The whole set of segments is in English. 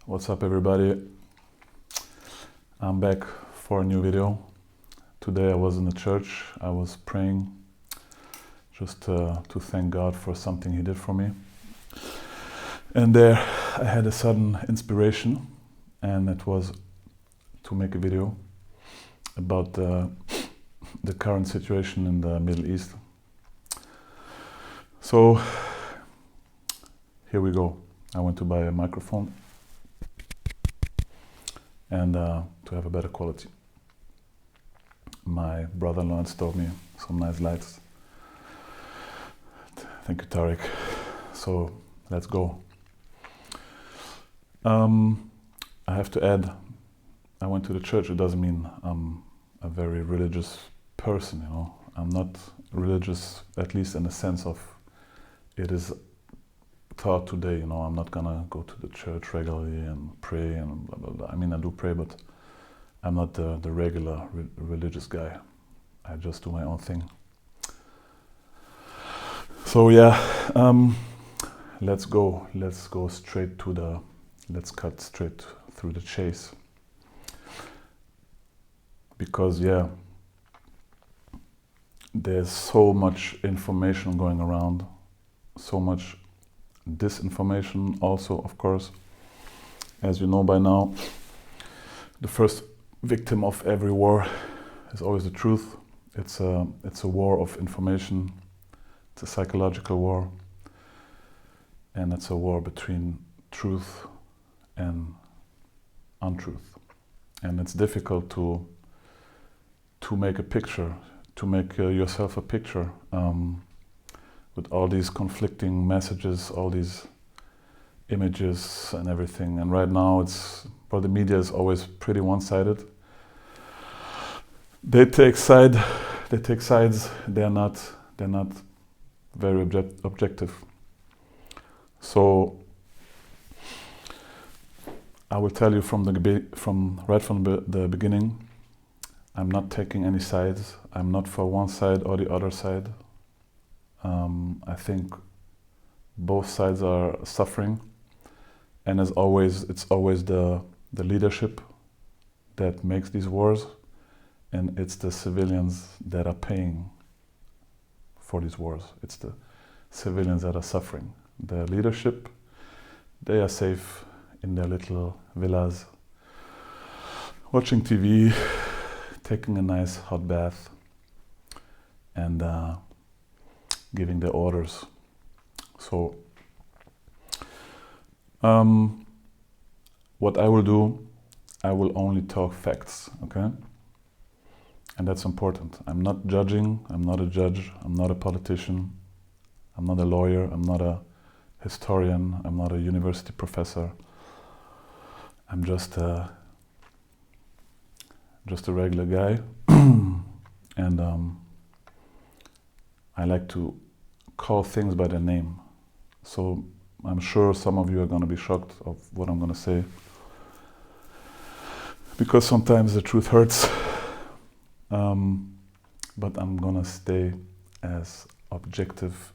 What's up, everybody? I'm back for a new video. Today I was in the church. I was praying just to thank God for something He did for me. And there I had a sudden inspiration, and it was to make a video about the current situation in the Middle East. So here we go. I went to buy a microphone and to have a better quality. My brother-in-law installed me some nice lights. Thank you, Tariq. So let's go. I have to add, I went to the church. It doesn't mean I'm a very religious person, you know. I'm not religious, at least in the sense of it is taught today, you know. I'm not gonna go to the church regularly and pray and blah, blah, blah. I mean, I do pray, but I'm not the regular religious guy. I just do my own thing. So yeah, let's go straight to let's cut straight through the chase. Because yeah, there's so much information going around, so much disinformation also, of course. As you know by now, the first victim of every war is always the truth. It's a war of information. It's a psychological war, and it's a war between truth and untruth. And it's difficult to make a picture, to make yourself a picture with all these conflicting messages, all these images and everything. And right now the media is always pretty one-sided. They take sides. They're not very objective. So I will tell you from the beginning, I'm not taking any sides. I'm not for one side or the other side. I think both sides are suffering, and as always, it's always the leadership that makes these wars, and it's the civilians that are paying for these wars. It's the civilians that are suffering. The leadership, they are safe in their little villas, watching TV, taking a nice hot bath, and giving their orders. So what I will do, I will only talk facts, okay? And that's important. I'm not judging, I'm not a judge, I'm not a politician, I'm not a lawyer, I'm not a historian, I'm not a university professor. I'm just a regular guy. And I like to call things by their name. So I'm sure some of you are going to be shocked of what I'm going to say, because sometimes the truth hurts. But I'm going to stay as objective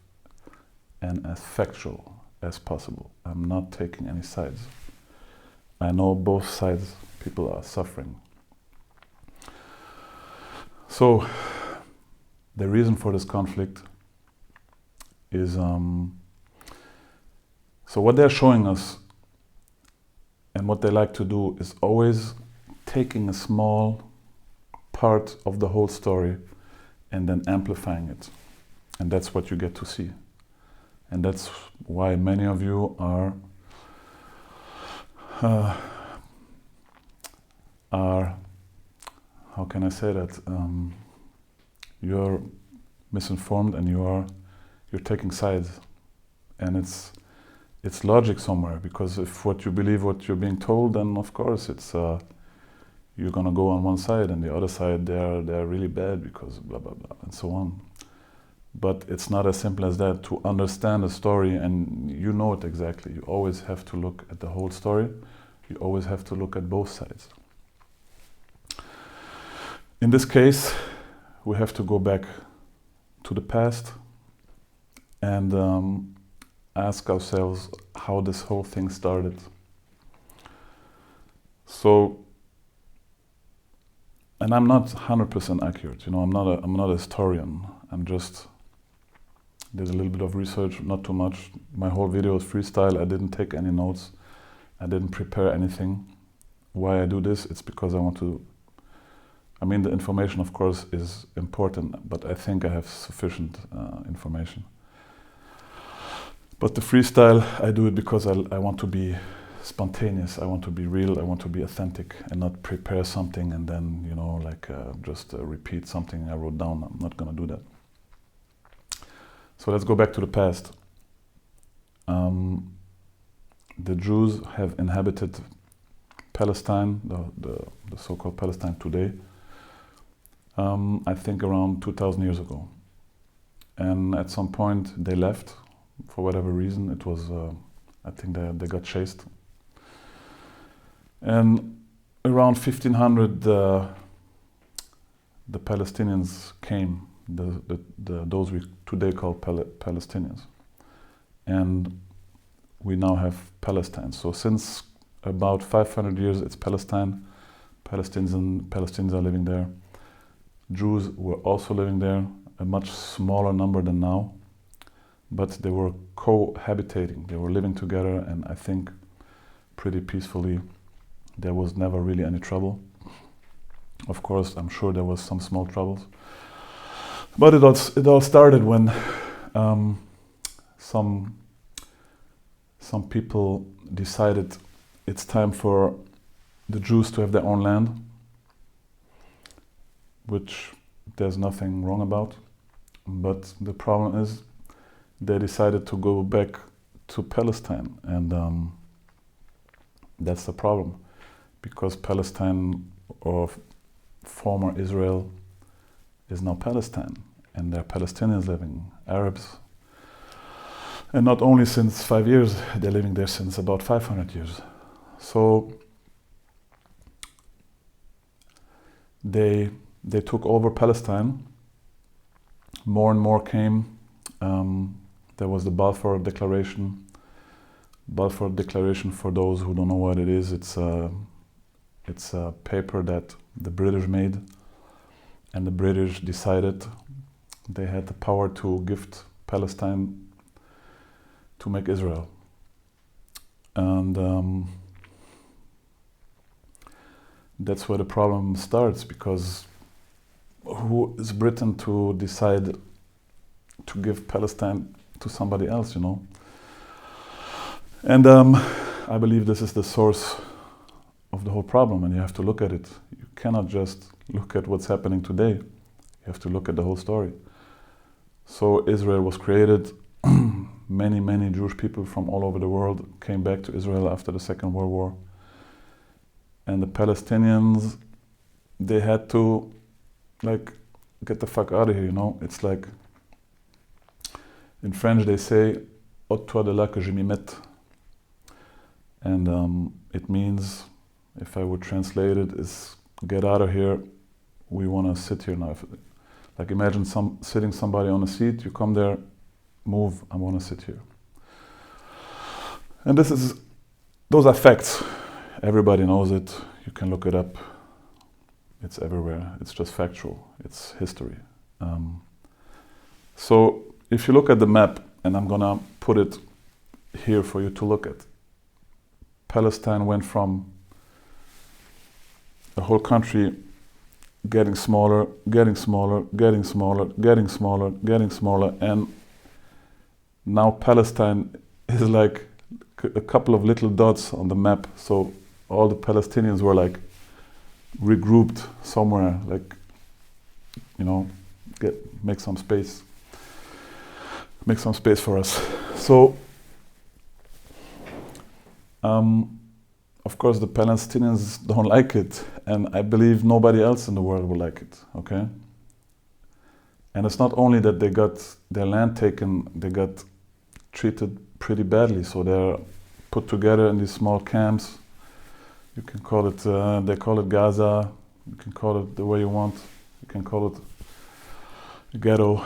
and as factual as possible. I'm not taking any sides. I know both sides, people are suffering. So the reason for this conflict is, so what they're showing us and what they like to do is always taking a small part of the whole story and then amplifying it. And that's what you get to see. And that's why many of you are how can I say that? You're misinformed, and you're taking sides, and it's logic somewhere, because if what you believe, what you're being told, then of course it's you're gonna go on one side, and the other side they're really bad because blah blah blah and so on. But it's not as simple as that. To understand a story, and you know it exactly, you always have to look at the whole story. You always have to look at both sides. In this case, we have to go back to the past and ask ourselves how this whole thing started. So, and I'm not 100% accurate, you know, I'm not a historian. I'm just did a little bit of research, not too much. My whole video is freestyle. I didn't take any notes. I didn't prepare anything. Why I do this? It's because I want to. I mean, the information, of course, is important, but I think I have sufficient information. But the freestyle, I do it because I want to be spontaneous. I want to be real. I want to be authentic, and not prepare something and then, you know, like just repeat something I wrote down. I'm not gonna do that. So let's go back to the past. The Jews have inhabited Palestine, the so-called Palestine today, I think around 2,000 years ago. And at some point they left, for whatever reason. It was, I think they got chased. And around 1500, the Palestinians came, those we today call Palestinians. And we now have Palestine. So since about 500 years, it's Palestine. Palestinians are living there. Jews were also living there, a much smaller number than now, but they were cohabitating. They were living together, and I think pretty peacefully. There was never really any trouble. Of course, I'm sure there was some small troubles, but it all started when some people decided it's time for the Jews to have their own land, which there's nothing wrong about. But the problem is they decided to go back to Palestine, and that's the problem, because Palestine, or former Israel, is now Palestine, and there are Palestinians living, Arabs. And not only since 5 years, they're living there since about 500 years. So they took over Palestine. More and more came. There was the Balfour Declaration. Balfour Declaration, for those who don't know what it is, it's a paper that the British made, and the British decided they had the power to gift Palestine to make Israel. And that's where the problem starts, because who is Britain to decide to give Palestine to somebody else, you know? And I believe this is the source of the whole problem, and you have to look at it. You cannot just look at what's happening today. You have to look at the whole story. So Israel was created. Many Jewish people from all over the world came back to Israel after the Second World War. And the Palestinians, they had to, like, get the fuck out of here, you know? It's like, in French they say, ôte-toi de là que je m'y mette. And it means, if I would translate it, is get out of here, we want to sit here now. Like, imagine sitting somebody on a seat, you come there, move, I want to sit here. And those are facts. Everybody knows it. You can look it up. It's everywhere. It's just factual. It's history. So if you look at the map, and I'm gonna put it here for you to look at, Palestine went from the whole country getting smaller, getting smaller, getting smaller, getting smaller, getting smaller, and now Palestine is like a couple of little dots on the map. So all the Palestinians were like regrouped somewhere, like, you know, make some space for us. So of course the Palestinians don't like it, and I believe nobody else in the world will like it, okay? And it's not only that they got their land taken, they got treated pretty badly. So they're put together in these small camps. You can call it, they call it Gaza, you can call it the way you want. You can call it a ghetto,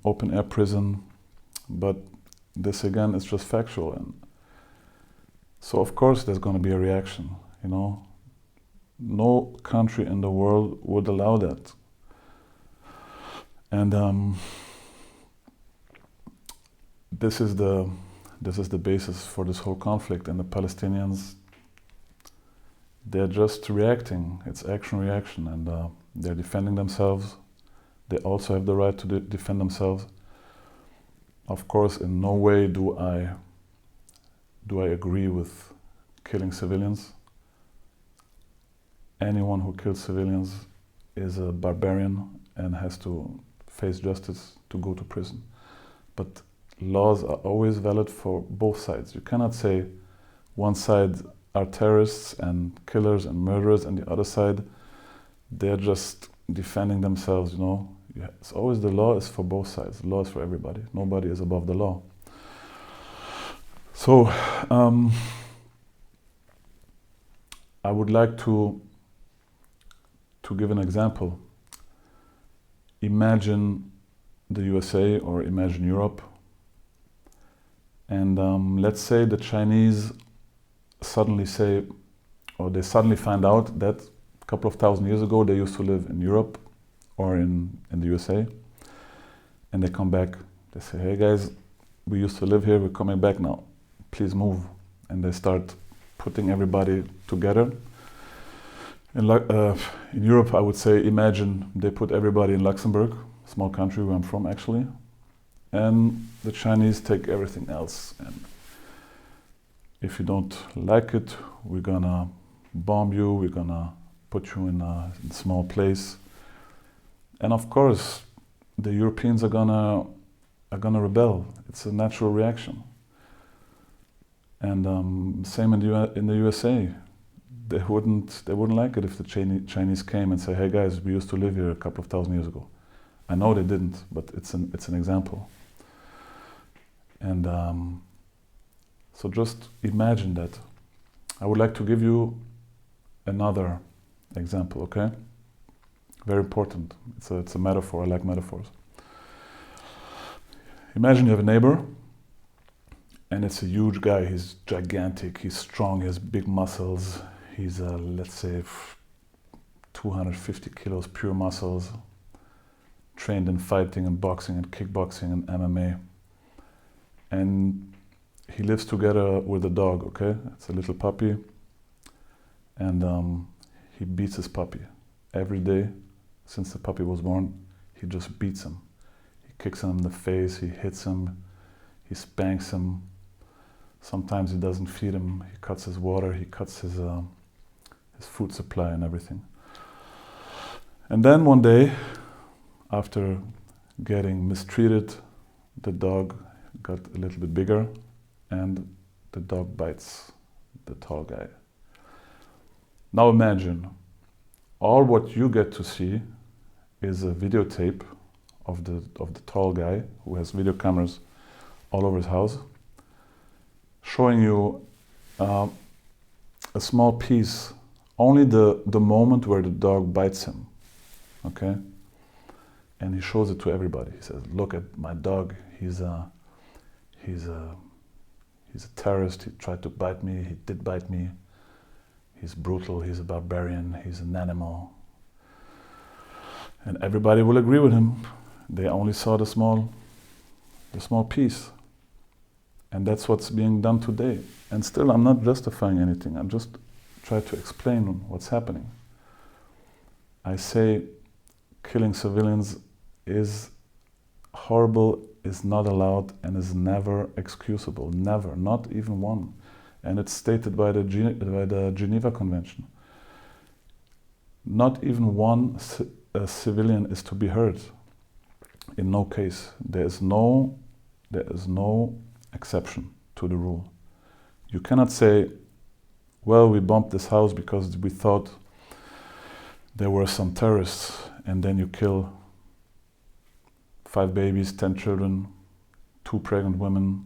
open air prison. But this again is just factual. And So of course there's going to be a reaction, you know. No country in the world would allow that. And this is the basis for this whole conflict. And the Palestinians, they're just reacting. It's action-reaction, and they're defending themselves. They also have the right to defend themselves. Of course, in no way do I agree with killing civilians. Anyone who kills civilians is a barbarian and has to face justice, to go to prison. But laws are always valid for both sides. You cannot say one side are terrorists and killers and murderers, and the other side, they're just defending themselves, you know. It's always, the law is for both sides. The law is for everybody. Nobody is above the law. So I would like to give an example. Imagine the USA or imagine Europe, and let's say the Chinese suddenly say, or they suddenly find out that a couple of thousand years ago they used to live in Europe or in the USA, and they come back. They say, hey guys, we used to live here, we're coming back now, please move. And they start putting everybody together. In Europe, I would say, imagine they put everybody in Luxembourg, small country where I'm from actually, and the Chinese take everything else. And if you don't like it, we're gonna bomb you, we're gonna put you in a small place. And of course, the Europeans are gonna rebel. It's a natural reaction. And same in the USA. They wouldn't like it if the Chinese came and say, hey guys, we used to live here a couple of thousand years ago. I know they didn't, but it's an example. And so just imagine that. I would like to give you another example, okay? Very important. It's a metaphor. I like metaphors. Imagine you have a neighbor, and it's a huge guy. He's gigantic, he's strong, he has big muscles. He's, let's say, 250 kilos, pure muscles, trained in fighting and boxing and kickboxing and MMA. And he lives together with a dog, okay? It's a little puppy. And he beats his puppy. Every day, since the puppy was born, he just beats him. He kicks him in the face, he hits him, he spanks him. Sometimes he doesn't feed him, he cuts his water, he cuts his food supply and everything. And then one day, after getting mistreated, the dog got a little bit bigger and the dog bites the tall guy. Now imagine, all what you get to see is a videotape of the tall guy who has video cameras all over his house, showing you a small piece, only the moment where the dog bites him, okay? And he shows it to everybody. He says, look at my dog, he's a terrorist, he tried to bite me, he did bite me, he's brutal, he's a barbarian, he's an animal. And everybody will agree with him. They only saw the small piece. And that's what's being done today. And still, I'm not justifying anything. I'm just trying to explain what's happening. I say killing civilians is horrible, is not allowed, and is never excusable. Never, not even one. And it's stated by the Geneva Convention. Not even one civilian is to be hurt. In no case. There is no exception to the rule. You cannot say, well, we bombed this house because we thought there were some terrorists, and then you kill 5 babies, 10 children, 2 pregnant women,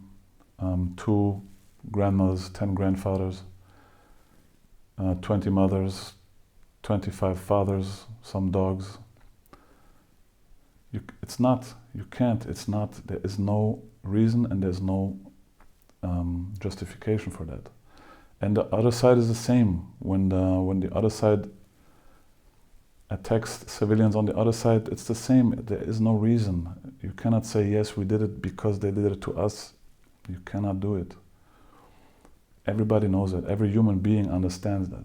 2 grandmothers, 10 grandfathers, 20 mothers, 25 fathers, some dogs. It's not, you can't, it's not, there is no reason and there's no justification for that. And the other side is the same. When the other side attacks civilians on the other side, it's the same. There is no reason. You cannot say, yes, we did it because they did it to us. You cannot do it. Everybody knows that. Every human being understands that.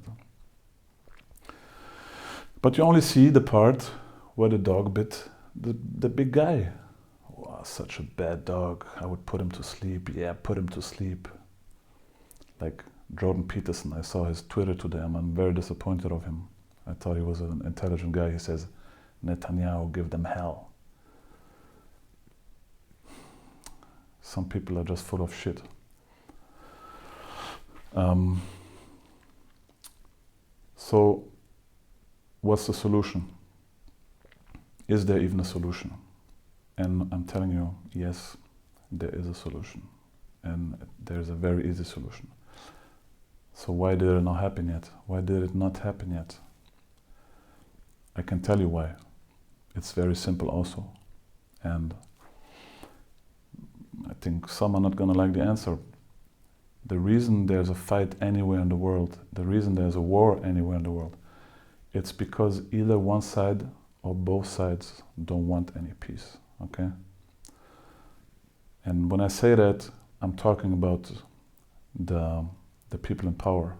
But you only see the part where the dog bit the big guy. Wow, such a bad dog. I would put him to sleep. Yeah, put him to sleep. Like Jordan Peterson, I saw his Twitter today, and I'm very disappointed of him. I thought he was an intelligent guy. He says, Netanyahu, give them hell. Some people are just full of shit. So, what's the solution? Is there even a solution? And I'm telling you, yes, there is a solution. And there is a very easy solution. So why did it not happen yet? Why did it not happen yet? I can tell you why. It's very simple also. And I think some are not going to like the answer. The reason there's a fight anywhere in the world, the reason there's a war anywhere in the world, it's because either one side or both sides don't want any peace, okay? And when I say that, I'm talking about the people in power.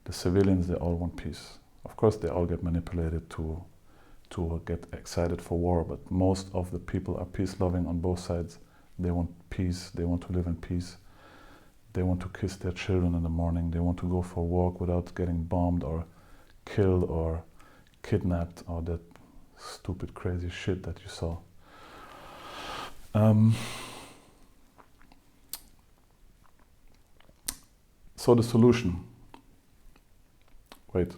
The civilians, they all want peace. Of course, they all get manipulated to get excited for war, but most of the people are peace-loving on both sides. They want peace, they want to live in peace. They want to kiss their children in the morning. They want to go for a walk without getting bombed or killed or kidnapped or that stupid, crazy shit that you saw. So the solution. Wait.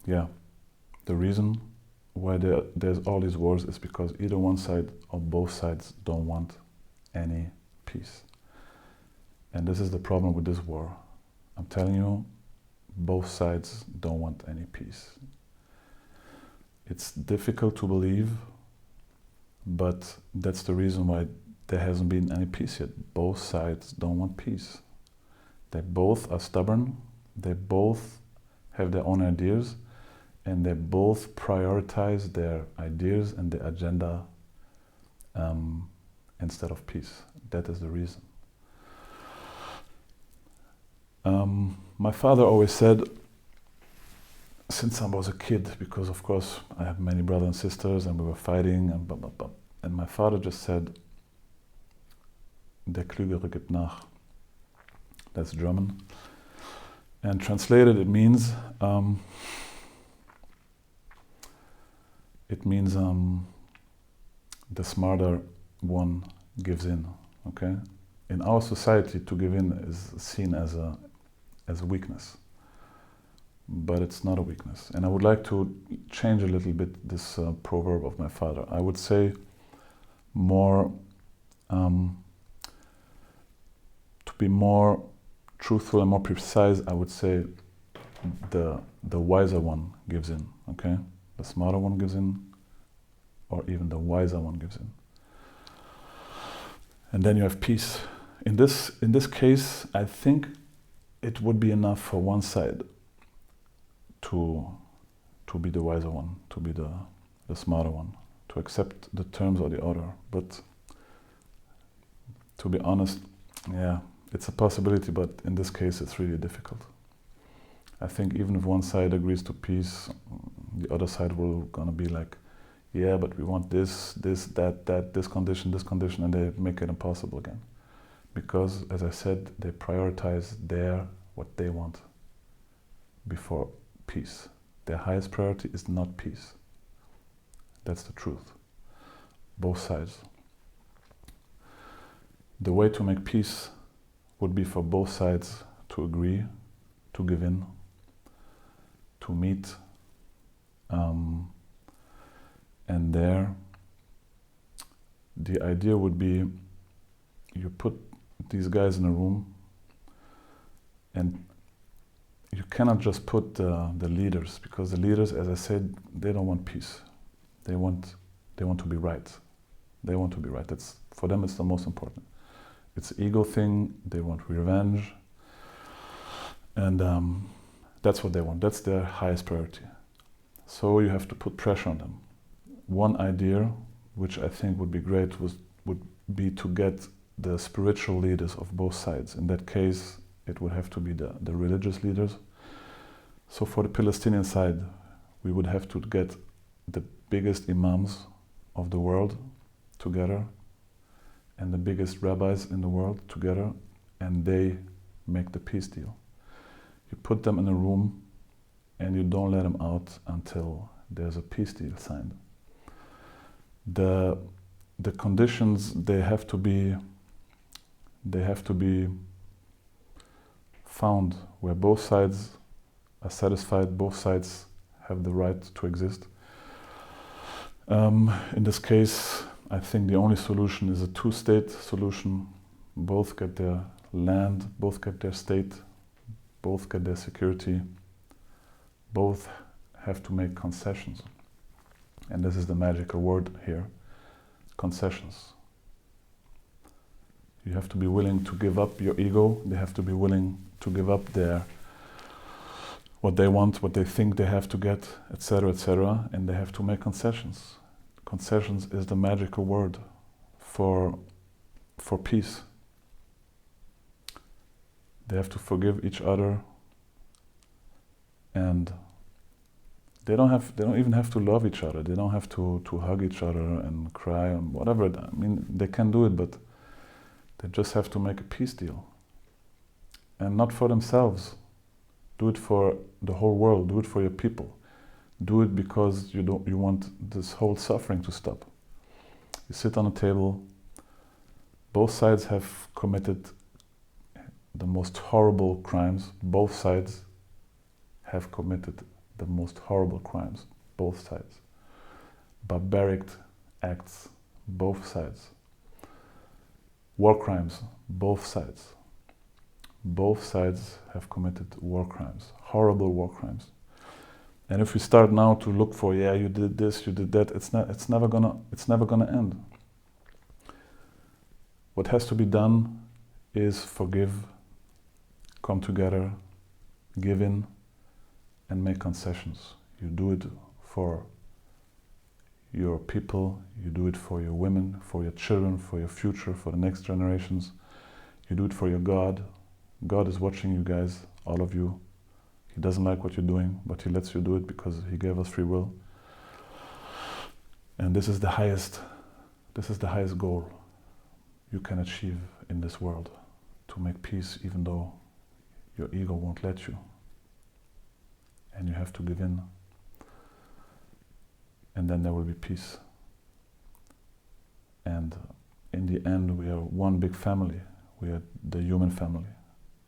Yeah. The reason why there's all these wars is because either one side or both sides don't want any peace. And this is the problem with this war. I'm telling you, both sides don't want any peace. It's difficult to believe, but that's the reason why there hasn't been any peace yet. Both sides don't want peace. They both are stubborn, they both have their own ideas, and they both prioritize their ideas and their agenda instead of peace. That is the reason. My father always said, since I was a kid, because of course I have many brothers and sisters and we were fighting and blah, blah, blah. And my father just said, der Klügere gibt nach. That's German. And translated, it means the smarter one gives in, okay? In our society, to give in is seen as a weakness. But it's not a weakness. And I would like to change a little bit this proverb of my father. I would say more, to be more truthful and more precise, I would say the wiser one gives in, okay? The smarter one gives in, or even the wiser one gives in. And then you have peace. In this case, I think it would be enough for one side to be the wiser one, to be the smarter one, to accept the terms of the other. But to be honest, yeah, it's a possibility, but in this case it's really difficult. I think even if one side agrees to peace, the other side will gonna be like, yeah, but we want this, that, this condition, and they make it impossible again. Because, as I said, they prioritize what they want before peace. Their highest priority is not peace. That's the truth. Both sides. The way to make peace would be for both sides to agree, to give in, to meet, and there the idea would be you put these guys in a room and you cannot just put the leaders, because the leaders, as I said, they don't want peace. They want to be right. They want to be right. For them it's the most important. It's an ego thing, they want revenge. And that's what they want. That's their highest priority. So you have to put pressure on them. One idea, which I think would be great, would be to get the spiritual leaders of both sides. In that case, it would have to be the religious leaders. So for the Palestinian side, we would have to get the biggest imams of the world together and the biggest rabbis in the world together, and they make the peace deal. You put them in a room and you don't let them out until there's a peace deal signed. The conditions, they have to be found where both sides are satisfied, both sides have the right to exist. In this case, I think the only solution is a two-state solution. Both get their land, both get their state, both get their security, both have to make concessions. And this is the magical word here, concessions. You have to be willing to give up your ego, they have to be willing to give up what they want, what they think they have to get, etc., and they have to make concessions. Concessions is the magical word for peace. They have to forgive each other, and they don't even have to love each other. They don't have to hug each other and cry and whatever. I mean, they can do it, but they just have to make a peace deal. And not for themselves. Do it for the whole world. Do it for your people. Do it because you want this whole suffering to stop. You sit on a table. Both sides have committed the most horrible crimes. Both sides have committed the most horrible crimes. Both sides. Barbaric acts. Both sides. War crimes. Both sides. Both sides have committed war crimes. Horrible war crimes. And if we start now to look for, yeah, you did this, you did that, it's never gonna end. What has to be done is forgive, come together, give in, and make concessions. You do it for your people, you do it for your women, for your children, for your future, for the next generations. You do it for your God. God is watching you guys, all of you. He doesn't like what you're doing, but He lets you do it because He gave us free will. And this is the highest goal you can achieve in this world, to make peace even though your ego won't let you. And you have to give in. And then there will be peace. And in the end, we are one big family. We are the human family.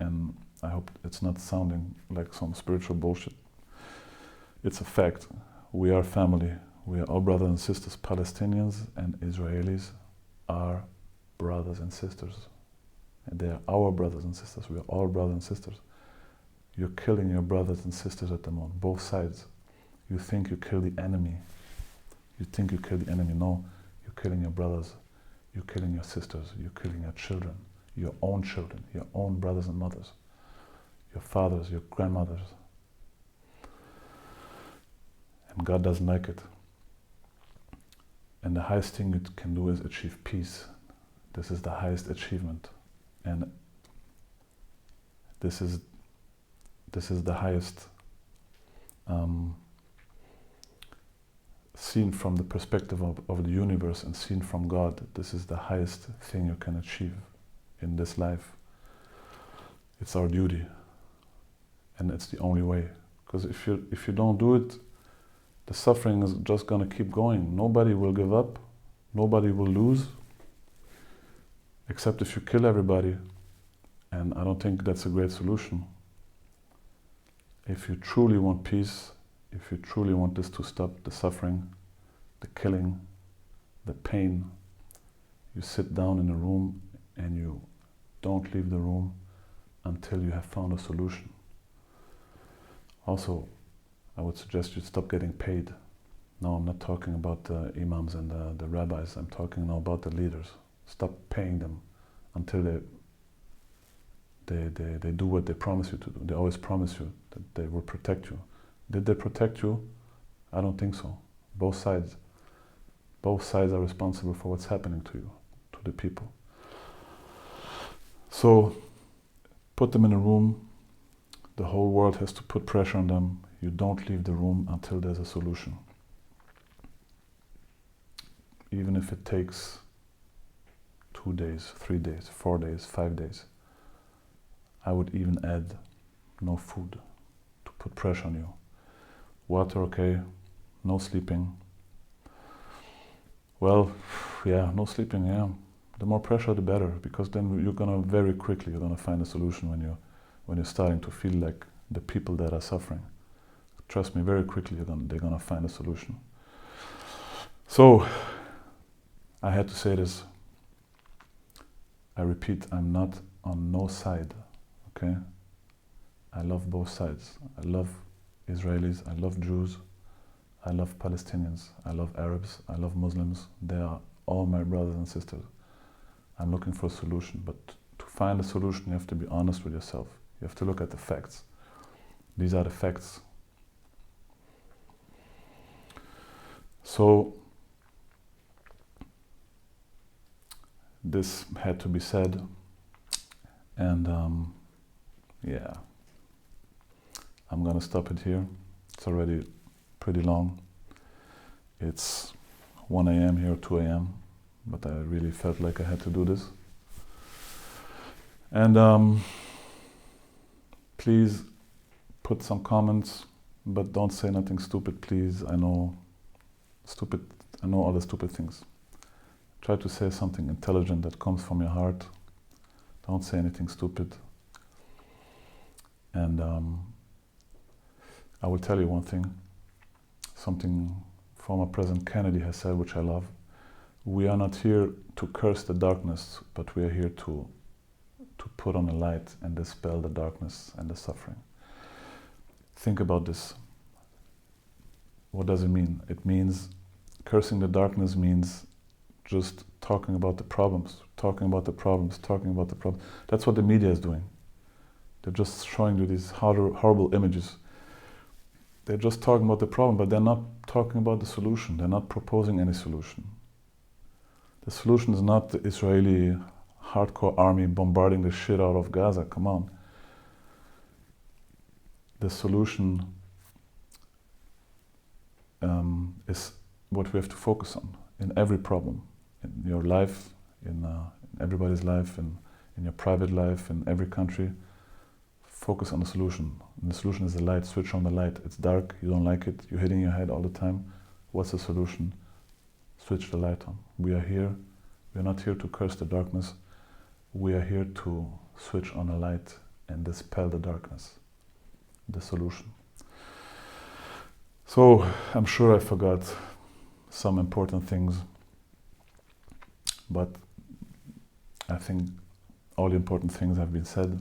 And I hope it's not sounding like some spiritual bullshit. It's a fact. We are family. We are all brothers and sisters. Palestinians and Israelis are brothers and sisters. And they are our brothers and sisters. We are all brothers and sisters. You're killing your brothers and sisters at the moment, both sides. You think you kill the enemy. You think you kill the enemy. No, you're killing your brothers. You're killing your sisters. You're killing your children. Your own children, your own brothers and mothers, your fathers, your grandmothers. And God doesn't like it. And the highest thing you can do is achieve peace. This is the highest achievement. And this is the highest seen from the perspective of the universe and seen from God. This is the highest thing you can achieve in this life. It's our duty, and it's the only way. Because if you don't do it, the suffering is just gonna keep going. Nobody will give up, nobody will lose, except if you kill everybody. And I don't think that's a great solution. If you truly want peace, if you truly want this to stop, the suffering, the killing, the pain, you sit down in a room and you don't leave the room until you have found a solution. Also, I would suggest you stop getting paid. No, I'm not talking about the imams and the rabbis. I'm talking now about the leaders. Stop paying them until they do what they promise you to do. They always promise you that they will protect you. Did they protect you? I don't think so. Both sides are responsible for what's happening to you, to the people. So put them in a room. The whole world has to put pressure on them. You don't leave the room until there's a solution. Even if it takes 2 days, 3 days, 4 days, 5 days. I would even add no food to put pressure on you. Water, okay. No sleeping. Well, yeah, no sleeping, yeah. The more pressure, the better, because then you're gonna very quickly, you're gonna find a solution when you're starting to feel like the people that are suffering. Trust me, very quickly they're gonna find a solution. So, I had to say this. I repeat, I'm not on no side, okay? I love both sides. I love Israelis, I love Jews, I love Palestinians, I love Arabs, I love Muslims. They are all my brothers and sisters. I'm looking for a solution, but to find a solution, you have to be honest with yourself. You have to look at the facts. These are the facts. So, this had to be said, and yeah, I'm gonna stop it here. It's already pretty long. It's 1 a.m. here, 2 a.m., but I really felt like I had to do this. And please put some comments, but don't say nothing stupid, please. I know all the stupid things. Try to say something intelligent that comes from your heart. Don't say anything stupid. And I will tell you one thing. Something former President Kennedy has said, which I love. We are not here to curse the darkness, but we are here to put on a light and dispel the darkness and the suffering. Think about this. What does it mean? It means cursing the darkness means just talking about the problems, talking about the problems, talking about the problems. That's what the media is doing. They're just showing you these horrible images. They're just talking about the problem, but they're not talking about the solution. They're not proposing any solution. The solution is not the Israeli hardcore army bombarding the shit out of Gaza. Come on. The solution is what we have to focus on in every problem, in your life, in everybody's life, in your private life, in every country. Focus on the solution. And the solution is the light. Switch on the light. It's dark. You don't like it. You're hitting your head all the time. What's the solution? Switch the light on. We are here. We are not here to curse the darkness. We are here to switch on a light and dispel the darkness. The solution. So, I'm sure I forgot some important things, but I think all the important things have been said.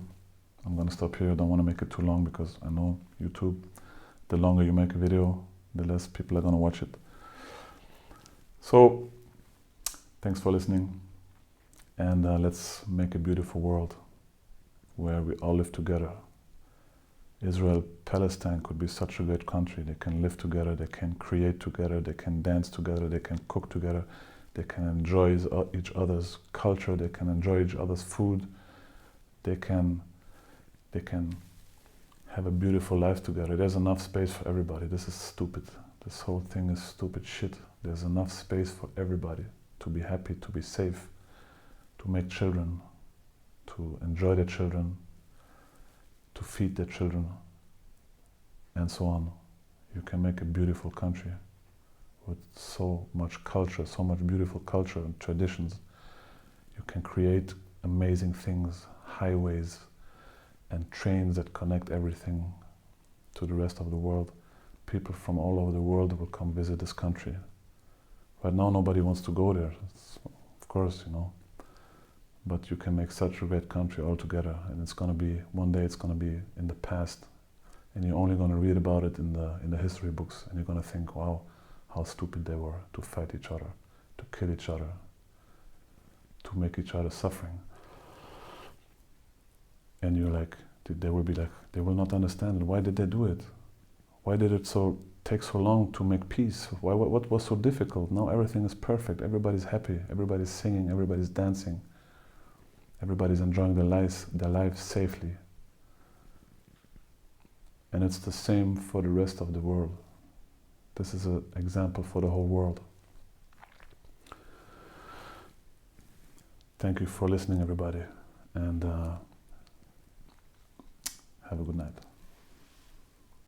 I'm gonna stop here. I don't want to make it too long because I know YouTube, the longer you make a video, the less people are gonna watch it. So, thanks for listening, and let's make a beautiful world where we all live together. Israel, Palestine could be such a great country. They can live together, they can create together, they can dance together, they can cook together, they can enjoy each other's culture, they can enjoy each other's food, they can have a beautiful life together. There's enough space for everybody. This is stupid. This whole thing is stupid shit. There's enough space for everybody to be happy, to be safe, to make children, to enjoy their children, to feed their children, and so on. You can make a beautiful country with so much culture, so much beautiful culture and traditions. You can create amazing things, highways and trains that connect everything to the rest of the world. People from all over the world will come visit this country. Right now nobody wants to go there, of course, you know. But you can make such a great country all together, and it's gonna be, one day it's gonna be in the past, and you're only gonna read about it in the history books, and you're gonna think, wow, how stupid they were to fight each other, to kill each other, to make each other suffering. and you're like, they will be like, they will not understand. Why did they do it? Why did it take so long to make peace? What was so difficult? Now everything is perfect. Everybody's happy. Everybody's singing. Everybody's dancing. Everybody's enjoying their lives safely. And it's the same for the rest of the world. This is an example for the whole world. Thank you for listening, everybody, and have a good night.